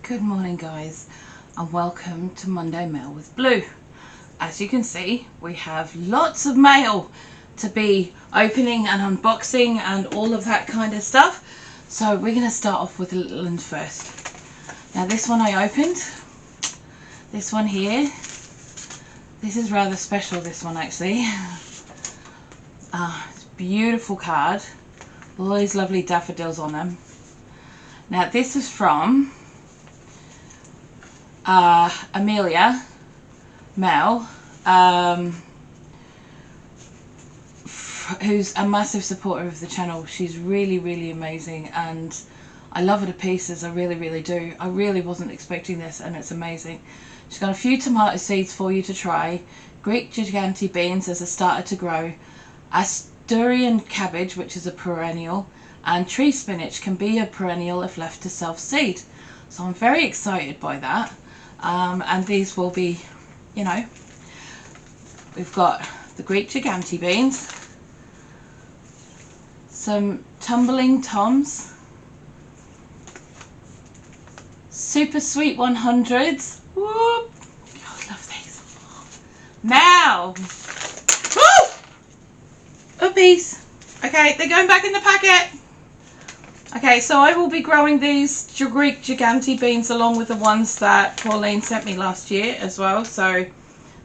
Good morning guys, and welcome to Monday Mail with Blue. As you can see, we have lots of mail to be opening and unboxing and all of that kind of stuff. So we're going to start off with a little one first. Now this one I opened, this one here, this is rather special, this one actually. It's a beautiful card, all these lovely daffodils on them. Now this is from Amelia Mel, who's a massive supporter of the channel. She's really amazing and I love her to pieces. I really do. I really wasn't expecting this and it's amazing. She's got a few tomato seeds for you to try, Greek giganti beans as a starter to grow, Asturian cabbage, which is a perennial, and tree spinach can be a perennial if left to self-seed. So I'm very excited by that. And these will be, you know, we've got the Greek giganti beans, some tumbling toms, super sweet 100s. Whoop! Oh, I love these. Now, woo! Oopies. Okay, they're going back in the packet. Okay, so I will be growing these Greek giganti beans along with the ones that Pauline sent me last year as well. So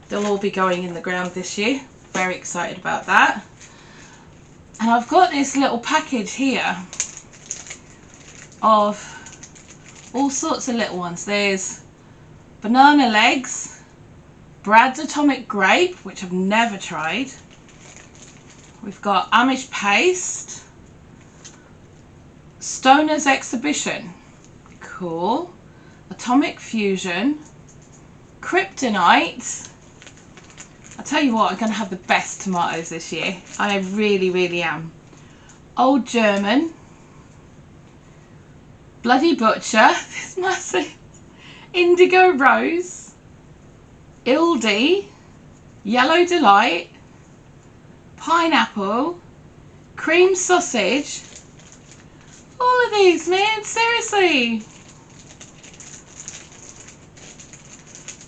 they'll all be going in the ground this year. Very excited about that. And I've got this little package here of all sorts of little ones. There's banana legs, Brad's Atomic Grape, which I've never tried. We've got Amish paste, Stoner's Exhibition, cool, Atomic Fusion, Kryptonite. I tell you what, I'm going to have the best tomatoes this year. I really am. Old German, Bloody Butcher, this massive, Indigo Rose, Ildy, Yellow Delight, Pineapple, Cream Sausage. All of these, man, seriously.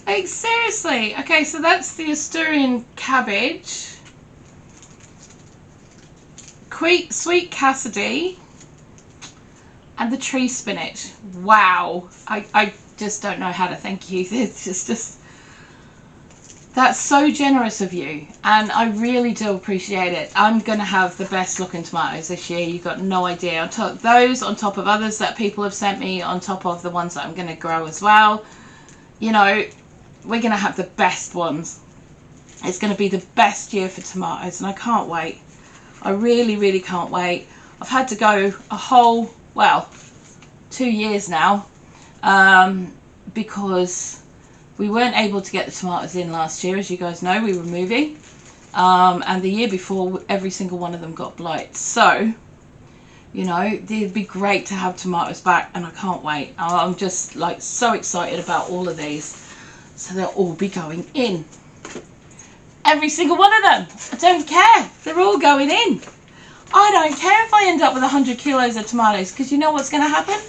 Like, seriously. Okay, so that's the Asturian cabbage. Sweet Cassidy. And the tree spinach. Wow. I just don't know how to thank you. It's just that's so generous of you, and I really do appreciate it. I'm going to have the best looking tomatoes this year. You've got no idea. On top those, on top of others that people have sent me, on top of the ones that I'm going to grow as well. You know, we're going to have the best ones. It's going to be the best year for tomatoes, and I can't wait. I really can't wait. I've had to go a whole, well, 2 years now, because we weren't able to get the tomatoes in last year. As you guys know, we were moving. And the year before, every single one of them got blight. So, you know, it'd be great to have tomatoes back, and I can't wait. I'm just like so excited about all of these. So they'll all be going in. Every single one of them. I don't care. They're all going in. I don't care if I end up with 100 kilos of tomatoes, because you know what's going to happen?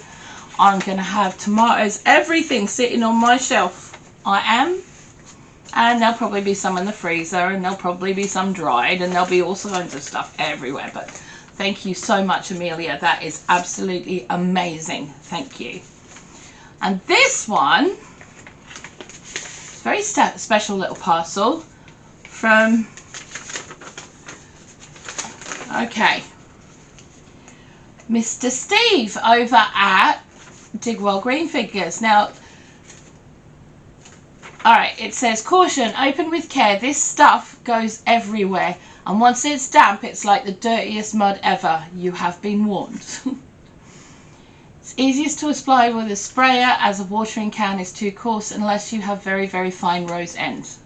I'm going to have tomatoes, everything sitting on my shelf. I am, and there'll probably be some in the freezer, and there'll probably be some dried, and there'll be all kinds of stuff everywhere. But thank you so much, Amelia. That is absolutely amazing. Thank you. And this one, very special little parcel from, okay, Mr. Steve over at Digwell Greenfingers. Now, alright, it says, caution, open with care, this stuff goes everywhere, and once it's damp, it's like the dirtiest mud ever. You have been warned. It's easiest to apply with a sprayer, as a watering can is too coarse unless you have very fine rose ends.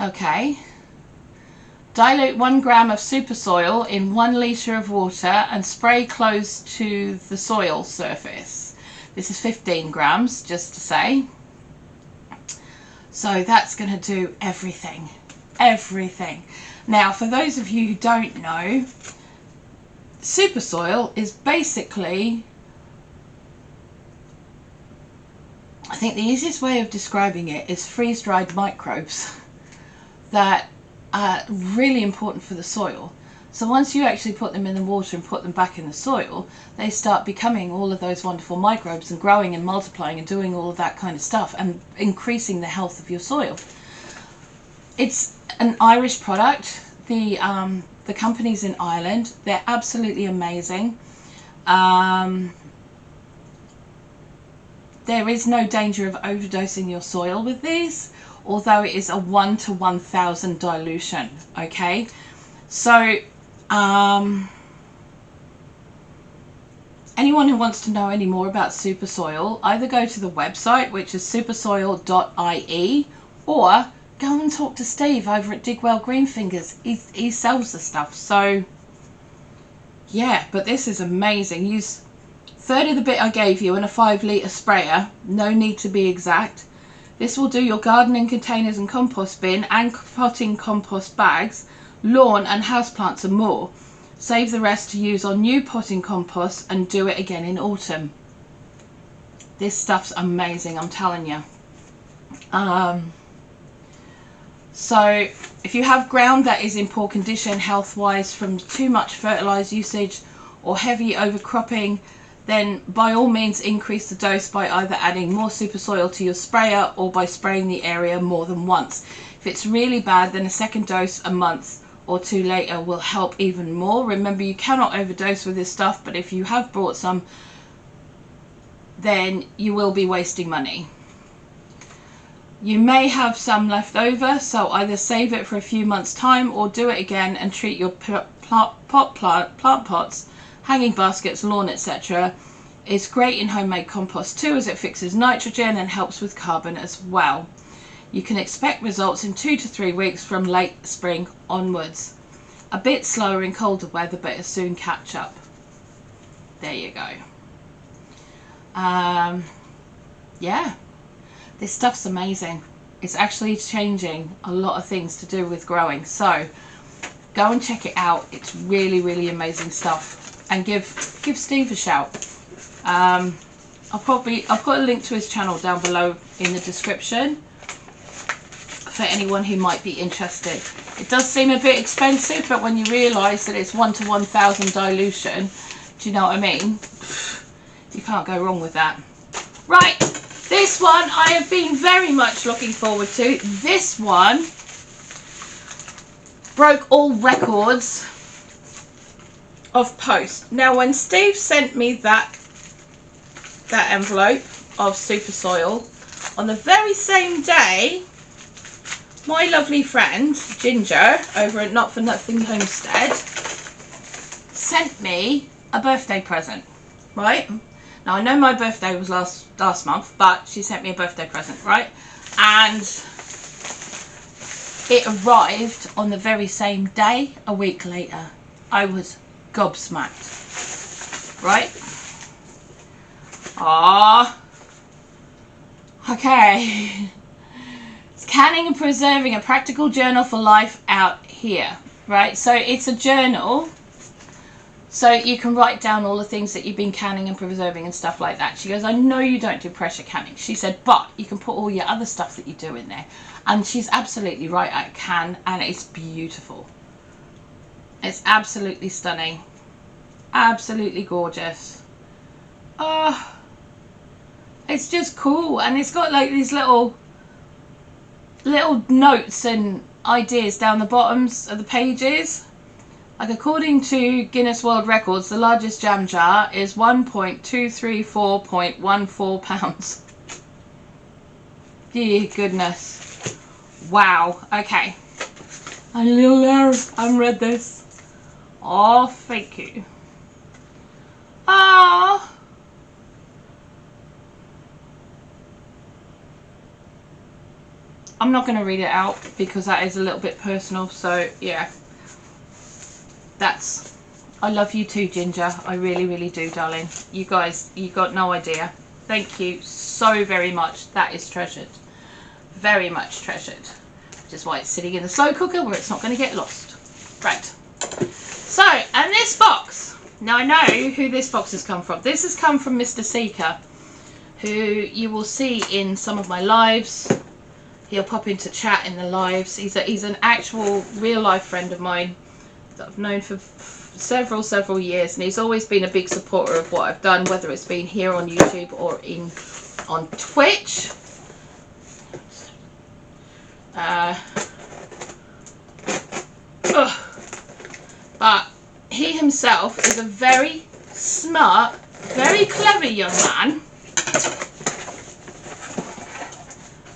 Okay. Dilute 1 gram of super soil in 1 litre of water and spray close to the soil surface. This is 15 grams, just to say. So that's going to do everything. Now, for those of you who don't know, super soil is basically think the easiest way of describing it is freeze-dried microbes that are really important for the soil. So once you actually put them in the water and put them back in the soil, they start becoming all of those wonderful microbes and growing and multiplying and doing all of that kind of stuff and increasing the health of your soil. It's an Irish product. The company's in Ireland. They're absolutely amazing. There is no danger of overdosing your soil with these, although it is a 1 to 1,000 dilution. Okay, so anyone who wants to know any more about super soil, either go to the website, which is supersoil.ie, or go and talk to Steve over at Digwell Greenfingers. He sells the stuff. So yeah, but this is amazing. Use a third of the bit I gave you in a 5-litre sprayer. No need to be exact. This will do your gardening containers and compost bin and potting compost bags, lawn and houseplants and more. Save the rest to use on new potting compost and do it again in autumn. This stuff's amazing, I'm telling you. So if you have ground that is in poor condition health-wise from too much fertilizer usage or heavy overcropping, then by all means increase the dose by either adding more super soil to your sprayer or by spraying the area more than once. If it's really bad, then a second dose a month or two later will help even more. Remember, you cannot overdose with this stuff, but if you have bought some, then you will be wasting money. You may have some left over, so either save it for a few months' time or do it again and treat your plant pots, hanging baskets, lawn, etc. It's great in homemade compost too, as it fixes nitrogen and helps with carbon as well. You can expect results in 2 to 3 weeks from late spring onwards. A bit slower in colder weather, but it'll soon catch up. There you go. Yeah, this stuff's amazing. It's actually changing a lot of things to do with growing. So go and check it out. It's really, really amazing stuff. And give Steve a shout. I'll put a link to his channel down below in the description for anyone who might be interested. It does seem a bit expensive, but when you realise that it's 1 to 1,000 dilution, do you know what I mean? You can't go wrong with that. Right, this one I have been very much looking forward to. This one broke all records of post. Now, when Steve sent me that envelope of super soil, on the very same day, my lovely friend Ginger over at Not For Nothing Homestead sent me a birthday present. Right, now I know my birthday was last month, but she sent me a birthday present, right? And it arrived on the very same day a week later. I was gobsmacked, right? Okay. It's Canning and Preserving, a practical journal for life out here, right? So it's a journal, so you can write down all the things that you've been canning and preserving and stuff like that. She goes, I know you don't do pressure canning. She said, but you can put all your other stuff that you do in there. And she's absolutely right, I can, and it's beautiful. It's absolutely stunning. Absolutely gorgeous. Oh, it's just cool. And it's got like these little notes and ideas down the bottoms of the pages. Like, according to Guinness World Records, the largest jam jar is 1.234.14 pounds. Dear goodness. Wow. Okay. I'm a little nervous. I haven't read this. Oh, thank you. Ah. I'm not going to read it out because that is a little bit personal. So, yeah. I love you too, Ginger. I really, really do, darling. You guys, you got no idea. Thank you so very much. That is treasured. Very much treasured. Which is why it's sitting in the slow cooker where it's not going to get lost. Right. So, and this box. Now, I know who this box has come from. This has come from Mr. Seeker, who you will see in some of my lives. He'll pop into chat in the lives. He's an actual real life friend of mine that I've known for several years, and he's always been a big supporter of what I've done, whether it's been here on YouTube or on Twitch. But he himself is a very smart, very clever young man,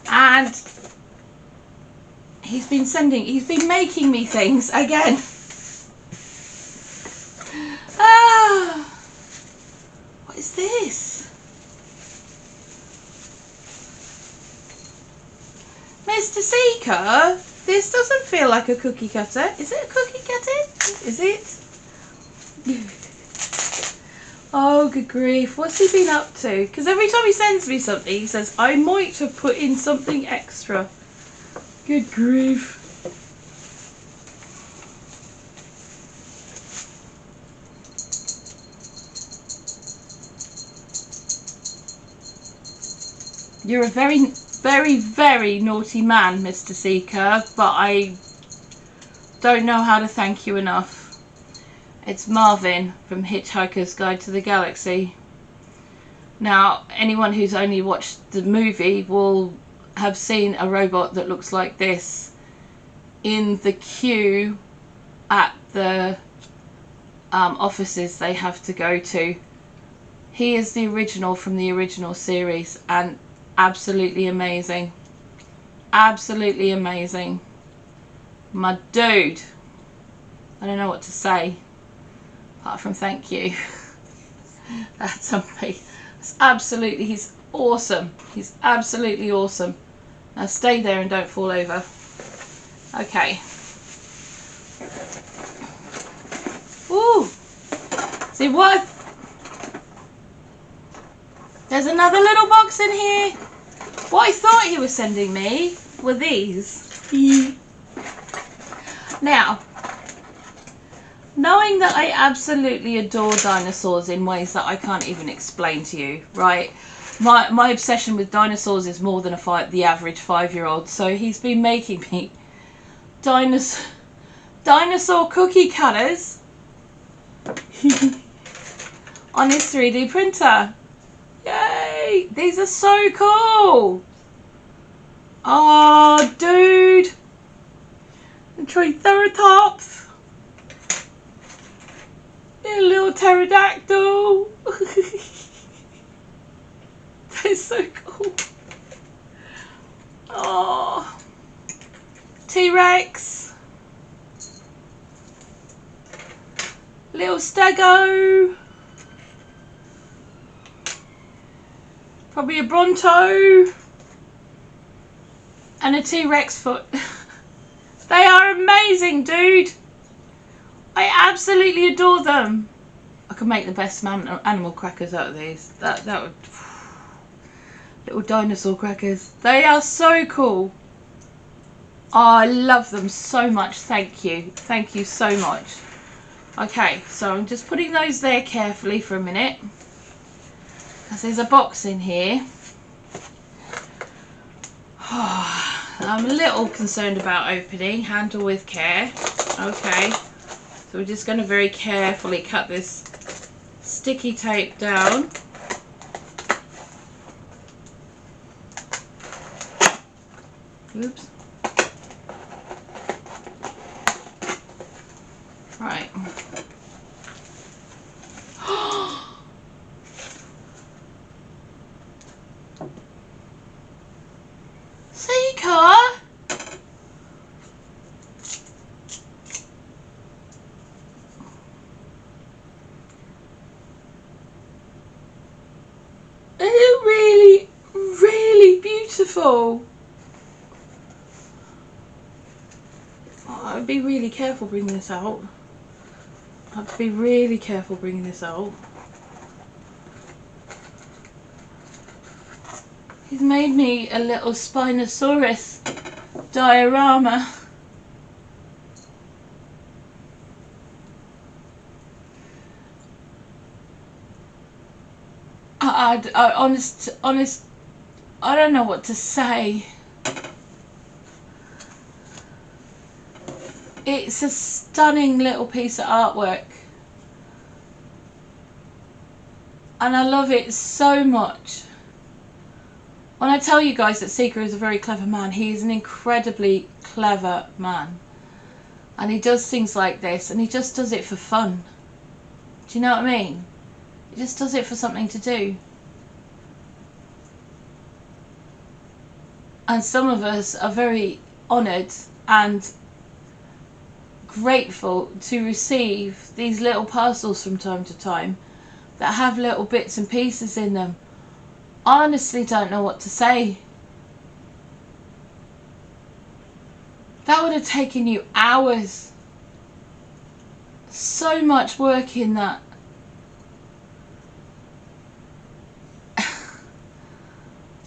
and he's been making me things again. What is this? Mr. Seeker, this doesn't feel like a cookie cutter. Is it a cookie cutter? Is it? Oh, good grief. What's he been up to? Because every time he sends me something, he says, I might have put in something extra. Good grief. You're a very naughty man, Mr. Seeker, but I don't know how to thank you enough. It's Marvin from Hitchhiker's Guide to the Galaxy. Now, anyone who's only watched the movie will have seen a robot that looks like this in the queue at the offices they have to go to. He is the original from the original series, and absolutely amazing. Absolutely amazing. My dude. I don't know what to say apart from thank you. That's something. He's awesome. He's absolutely awesome. Now stay there and don't fall over. Okay. Ooh. See what? There's another little box in here. What I thought he was sending me were these. Now, knowing that I absolutely adore dinosaurs in ways that I can't even explain to you, right? My obsession with dinosaurs is more than the average 5-year-old. So he's been making me dinosaur cookie cutters on his 3D printer. Yay! These are so cool! Oh, dude! And Triceratops! A little pterodactyl! That's so cool! Oh! T-Rex! Little stego! Probably a Bronto and a T-Rex foot. They are amazing, dude. I absolutely adore them. I could make the best animal crackers out of these. That would little dinosaur crackers. They are so cool. Oh, I love them so much. Thank you. Thank you so much. Okay, so I'm just putting those there carefully for a minute. Because there's a box in here. I'm a little concerned about opening. Handle with care. Okay. So we're just going to very carefully cut this sticky tape down. Oops. Right. Seeker? Is it really, really beautiful? Oh, I'd be really careful bringing this out. I have to be really careful bringing this out. He's made me a little Spinosaurus diorama. honest, I don't know what to say. It's a stunning little piece of artwork. And I love it so much. When I tell you guys that Seeker is a very clever man, he is an incredibly clever man. And he does things like this, and he just does it for fun. Do you know what I mean? He just does it for something to do. And some of us are very honoured and grateful to receive these little parcels from time to time that have little bits and pieces in them. I honestly don't know what to say. That would have taken you hours. So much work in that.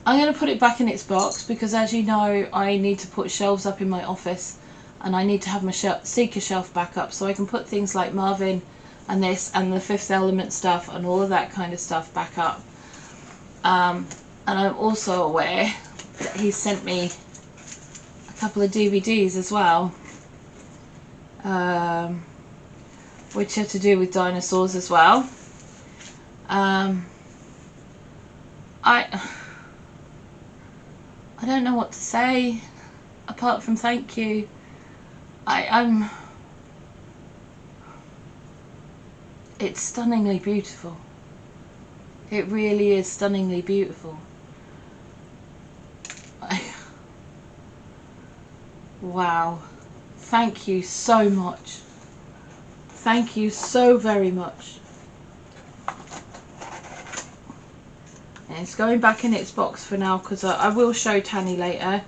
I'm going to put it back in its box because, as you know, I need to put shelves up in my office, and I need to have my Seeker shelf back up so I can put things like Marvin and this and the Fifth Element stuff and all of that kind of stuff back up. And I'm also aware that he sent me a couple of DVDs as well, which are to do with dinosaurs as well. I don't know what to say apart from thank you. It's stunningly beautiful. It really is stunningly beautiful. Wow. Thank you so much. Thank you so very much. And it's going back in its box for now because I will show Tanny later.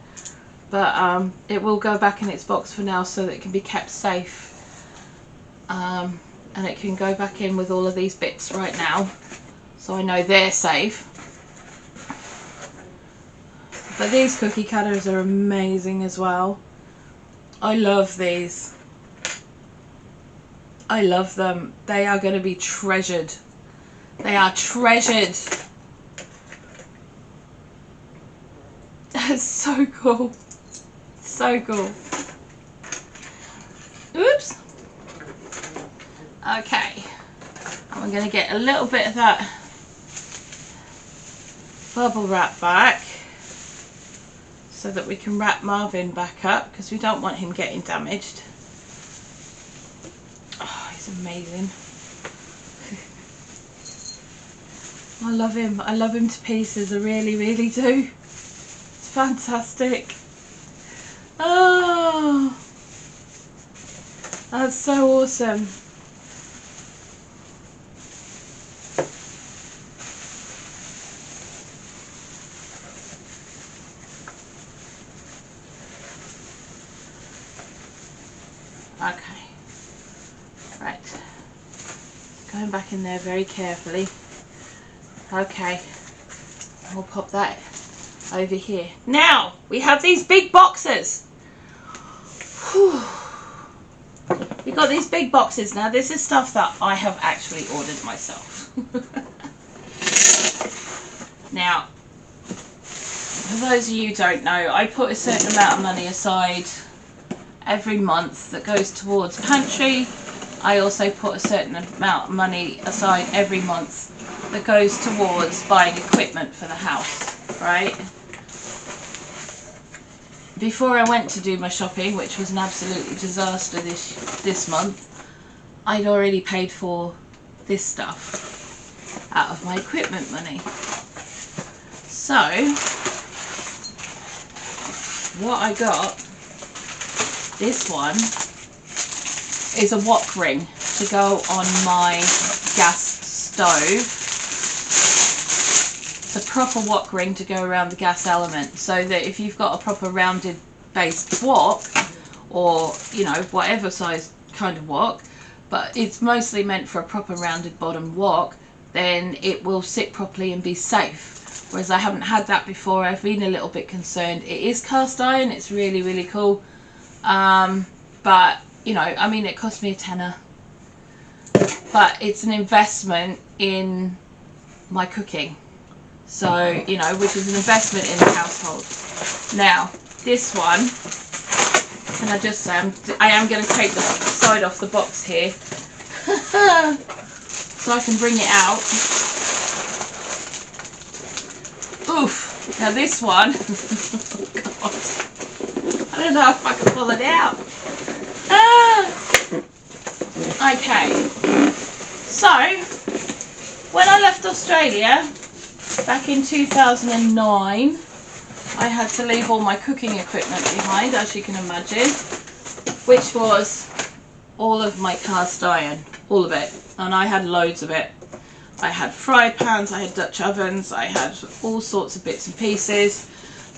But it will go back in its box for now so that it can be kept safe. And it can go back in with all of these bits right now. So I know they're safe. But these cookie cutters are amazing as well. I love these. I love them. They are going to be treasured. They are treasured. That's so cool. So cool. Oops. Okay. And we're going to get a little bit of that bubble wrap back so that we can wrap Marvin back up because we don't want him getting damaged. Oh, he's amazing. I love him. I love him to pieces. I really, really do. It's fantastic. Oh, that's so awesome. Okay, right, going back in there very carefully. Okay, we'll pop that over here. Now we have these big boxes. Whew. We've got these big boxes. Now this is stuff that I have actually ordered myself. Now, for those of you who don't know, I put a certain amount of money aside every month that goes towards pantry. I also put a certain amount of money aside every month that goes towards buying equipment for the house, right? Before I went to do my shopping, which was an absolute disaster this month, I'd already paid for this stuff out of my equipment money. So what I got, this one is a wok ring to go on my gas stove. It's a proper wok ring to go around the gas element, so that if you've got a proper rounded based wok, or you know, whatever size kind of wok, but it's mostly meant for a proper rounded bottom wok, then it will sit properly and be safe. Whereas I haven't had that before. I've been a little bit concerned. It is cast iron, it's really, really cool. But you know, I mean, it cost me a tenner, but it's an investment in my cooking. So, you know, which is an investment in the household. Now, this one, and I just I am going to take the side off the box here so I can bring it out. Oof! Now this one, oh God, I don't know if I can pull it out. Okay, so when I left Australia back in 2009, I had to leave all my cooking equipment behind, as you can imagine, which was all of my cast iron, all of it, and I had loads of it. I had fry pans, I had Dutch ovens, I had all sorts of bits and pieces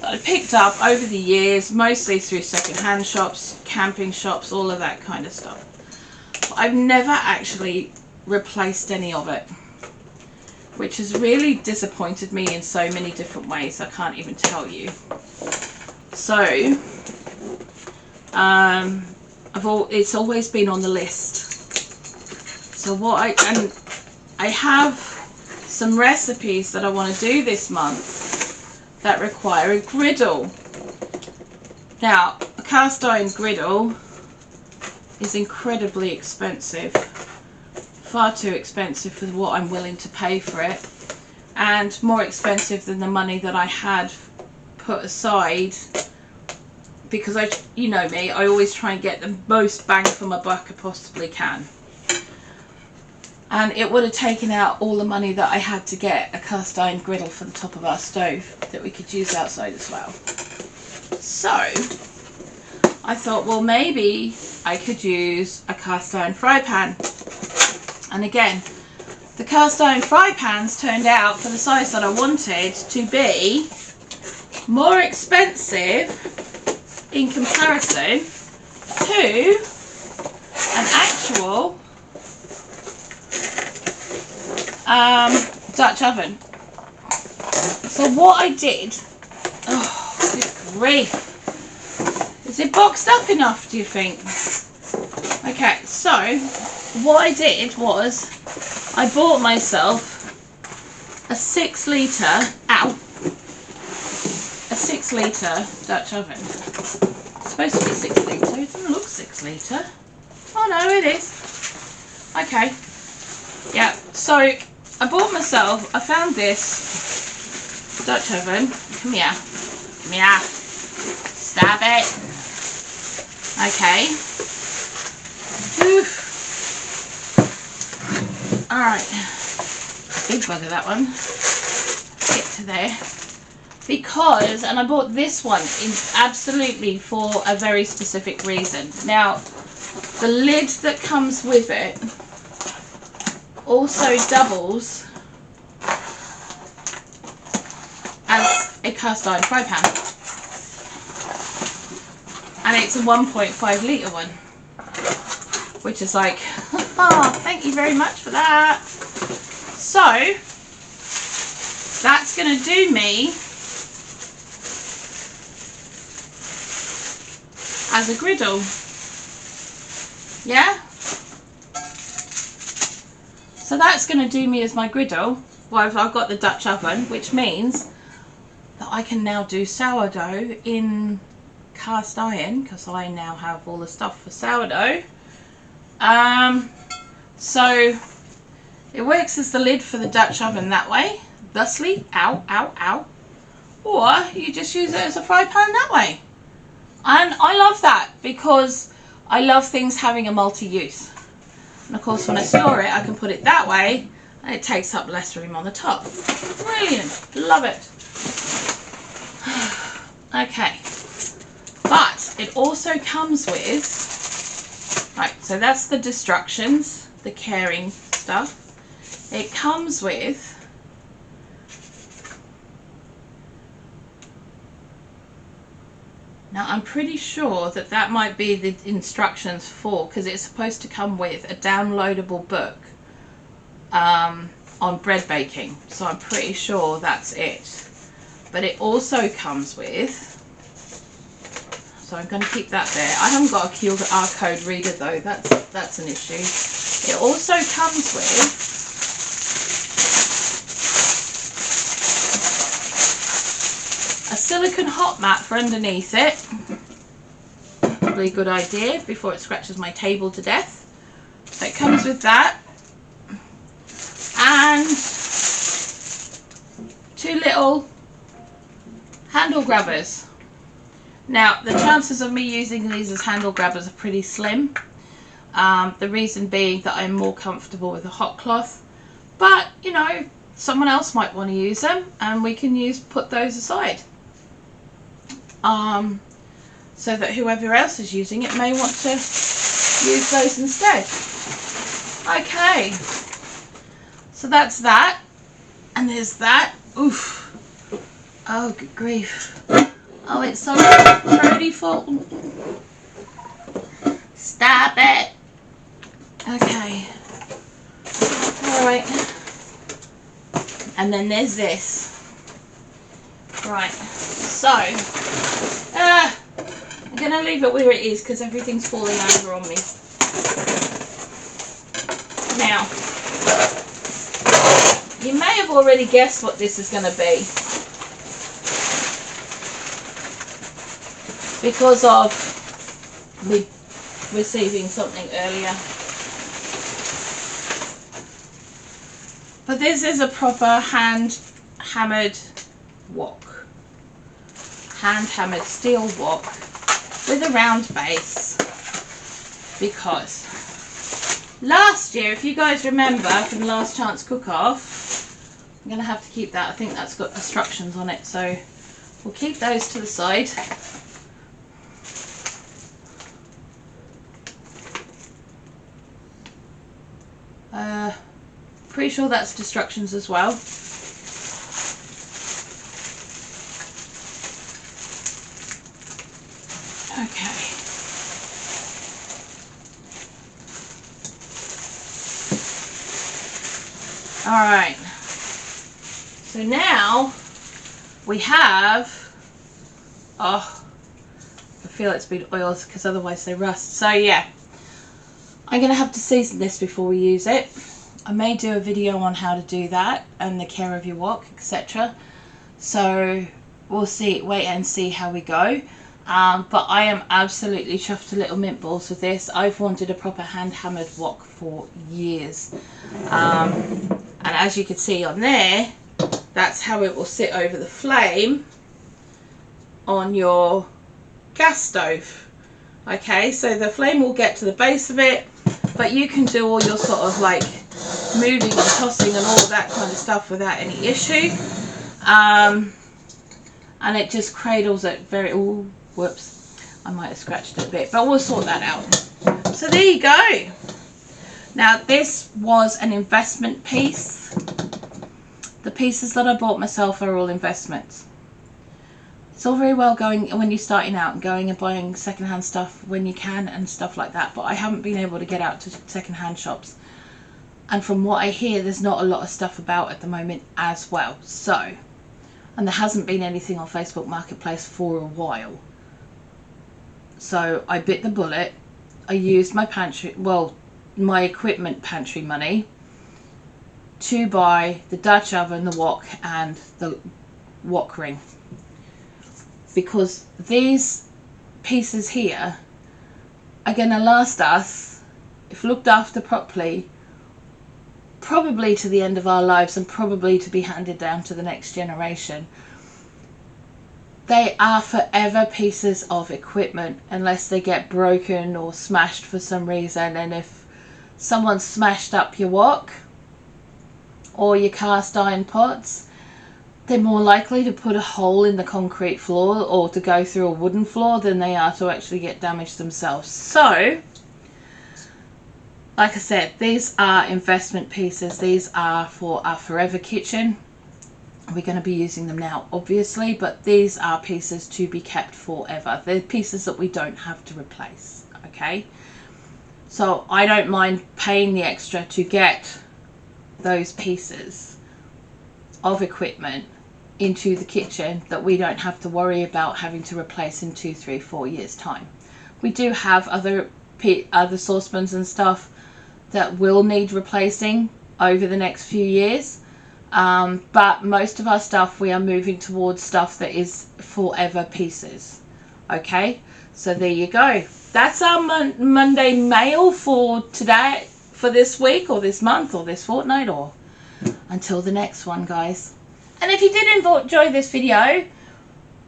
that I picked up over the years, mostly through second-hand shops, camping shops, all of that kind of stuff. But I've never actually replaced any of it, which has really disappointed me in so many different ways I can't even tell you. So it's always been on the list. So I have some recipes that I want to do this month that require a griddle. Now, a cast iron griddle is incredibly expensive. Far too expensive for what I'm willing to pay for it, and more expensive than the money that I had put aside, because you know me, I always try and get the most bang for my buck I possibly can. And it would have taken out all the money that I had to get a cast iron griddle for the top of our stove that we could use outside as well. So I thought, well, maybe I could use a cast iron fry pan. And again, the cast iron fry pans turned out, for the size that I wanted, to be more expensive in comparison to an actual Dutch oven. So what I did, oh good grief, is it boxed up enough, do you think? Okay, so what I did was I bought myself a 6 litre, a 6 litre Dutch oven. It's supposed to be 6 litre, it doesn't look 6 litre. Oh no, it is. Okay, yeah, so I bought myself, I found this Dutch oven. Come here, come here, stab it. Okay. Oof. Alright, big bugger that one, get to there, because, and I bought this one absolutely for a very specific reason. Now, the lid that comes with it also doubles as a cast iron fry pan, and it's a 1.5 litre one, which is like, oh, thank you very much for that. So that's going to do me as a griddle. Yeah? So that's going to do me as my griddle. Well, I've got the Dutch oven, which means that I can now do sourdough in cast iron, because I now have all the stuff for sourdough. So it works as the lid for the Dutch oven that way, thusly, ow, ow, ow. Or you just use it as a fry pan that way. And I love that, because I love things having a multi-use. And of course when I store it, I can put it that way, and it takes up less room on the top. Brilliant, love it. Okay, but it also comes with, right, so that's the instructions, the caring stuff. It comes with now, I'm pretty sure that that might be the instructions for, because it's supposed to come with a downloadable book on bread baking. So I'm pretty sure that's it. But it also comes with, so I'm going to keep that there. I haven't got a QR code reader though, that's an issue. It also comes with silicone hot mat for underneath it. Probably a good idea before it scratches my table to death. So it comes with that. And 2 little handle grabbers. Now, the chances of me using these as handle grabbers are pretty slim. The reason being that I'm more comfortable with a hot cloth. But, you know, someone else might want to use them, and we can put those aside. So that whoever else is using it may want to use those instead. Okay. So that's that. And there's that. Oof. Oh, good grief. Oh, it's so beautiful. Stop it. Okay. Alright. And then there's this. Right. So, I'm going to leave it where it is because everything's falling over on me. Now, you may have already guessed what this is going to be. Because of me receiving something earlier. But this is a proper hand-hammered wok. Hand-hammered steel wok with a round base. Because last year, if you guys remember from the Last Chance Cook-Off, I'm going to have to keep that. I think that's got instructions on it, so we'll keep those to the side. Pretty sure that's instructions as well. Okay. Alright. So now we have, oh, I feel it's been oiled because otherwise they rust. So yeah, I'm going to have to season this before we use it. I may do a video on how to do that and the care of your wok, etc. So we'll see, wait and see how we go. But I am absolutely chuffed to little mint balls with this. I've wanted a proper hand-hammered wok for years. And as you can see on there, that's how it will sit over the flame on your gas stove. Okay, so the flame will get to the base of it, but you can do all your sort of like moving and tossing and all of that kind of stuff without any issue. And it just cradles it very, oh, whoops, I might have scratched it a bit, but we'll sort that out. So there you go. Now this was an investment piece. The pieces that I bought myself are all investments. It's all very well going when you're starting out and going and buying secondhand stuff when you can and stuff like that, but I haven't been able to get out to secondhand shops. And from what I hear, there's not a lot of stuff about at the moment as well. So, and there hasn't been anything on Facebook Marketplace for a while. So I bit the bullet. I used my pantry, well, my equipment pantry money to buy the Dutch oven, the wok, and the wok ring. Because these pieces here are going to last us, if looked after properly, probably to the end of our lives and probably to be handed down to the next generation. They are forever pieces of equipment unless they get broken or smashed for some reason. And if someone smashed up your wok or your cast iron pots, they're more likely to put a hole in the concrete floor or to go through a wooden floor than they are to actually get damaged themselves. So, like I said, these are investment pieces. These are for our forever kitchen. We're going to be using them now, obviously, but these are pieces to be kept forever. They're pieces that we don't have to replace, okay? So I don't mind paying the extra to get those pieces of equipment into the kitchen that we don't have to worry about having to replace in 2, 3, 4 years time. We do have other saucepans and stuff that will need replacing over the next few years, But most of our stuff, we are moving towards stuff that is forever pieces. Okay, so there you go. That's our Monday mail for today, for this week or this month or this fortnight, or until the next one, guys. And if you did enjoy this video,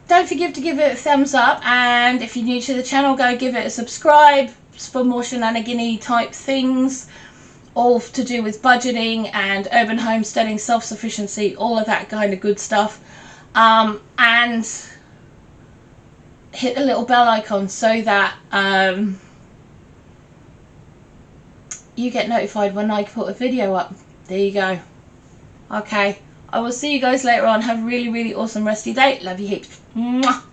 don't forget to give it a thumbs up, and if you're new to the channel, go give it a subscribe for more shenanigan-y type things, all to do with budgeting and urban homesteading, self-sufficiency, all of that kind of good stuff. And hit the little bell icon so that you get notified when I put a video up. There you go. Okay, I will see you guys later on. Have a really, really awesome rest of your day. Love you heaps. Mwah.